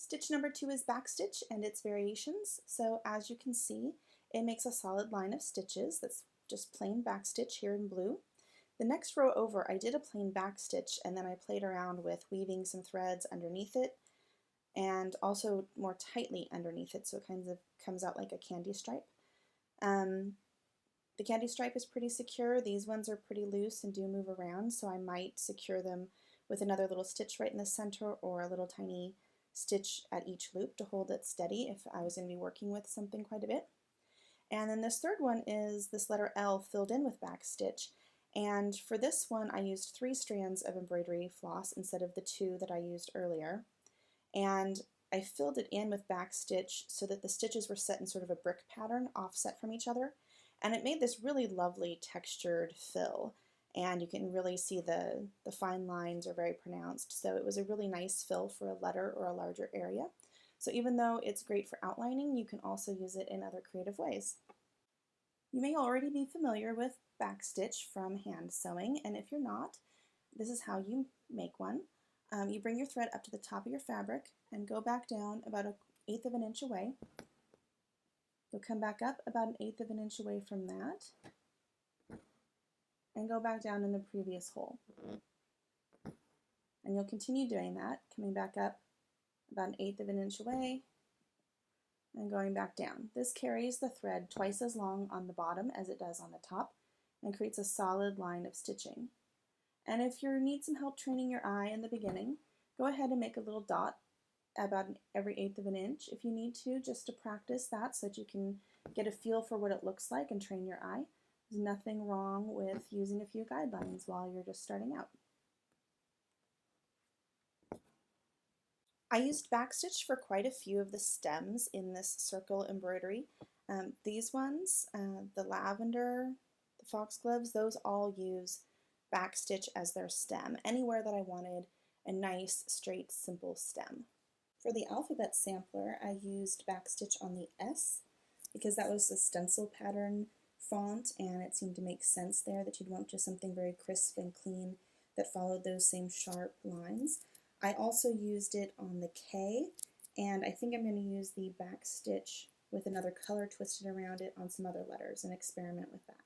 Stitch number 2 is backstitch and its variations. So as you can see, it makes a solid line of stitches that's just plain backstitch here in blue. The next row over, I did a plain backstitch and then I played around with weaving some threads underneath it and also more tightly underneath it, so it kind of comes out like a candy stripe. The candy stripe is pretty secure. These ones are pretty loose and do move around, so I might secure them with another little stitch right in the center or a little tiny stitch at each loop to hold it steady if I was going to be working with something quite a bit. And then this third one is this letter L filled in with backstitch. And for this one I used 3 strands of embroidery floss instead of the 2 that I used earlier. And I filled it in with backstitch so that the stitches were set in sort of a brick pattern offset from each other. And it made this really lovely textured fill. And you can really see the fine lines are very pronounced. So it was a really nice fill for a letter or a larger area. So even though it's great for outlining, you can also use it in other creative ways. You may already be familiar with backstitch from hand sewing, and if you're not, this is how you make one. You bring your thread up to the top of your fabric and go back down about 1/8 of an inch away. You'll come back up about 1/8 of an inch away from that and go back down in the previous hole. And you'll continue doing that, coming back up about 1/8 of an inch away and going back down. This carries the thread twice as long on the bottom as it does on the top and creates a solid line of stitching. And if you need some help training your eye in the beginning, go ahead and make a little dot about every 1/8 of an inch if you need to, just to practice that so that you can get a feel for what it looks like and train your eye. There's nothing wrong with using a few guidelines while you're just starting out. I used backstitch for quite a few of the stems in this circle embroidery. These ones, the lavender, the foxgloves, those all use backstitch as their stem, anywhere that I wanted a nice, straight, simple stem. For the alphabet sampler, I used backstitch on the S because that was the stencil pattern font and it seemed to make sense there that you'd want just something very crisp and clean that followed those same sharp lines. I also used it on the K, and I think I'm going to use the backstitch with another color twisted around it on some other letters and experiment with that.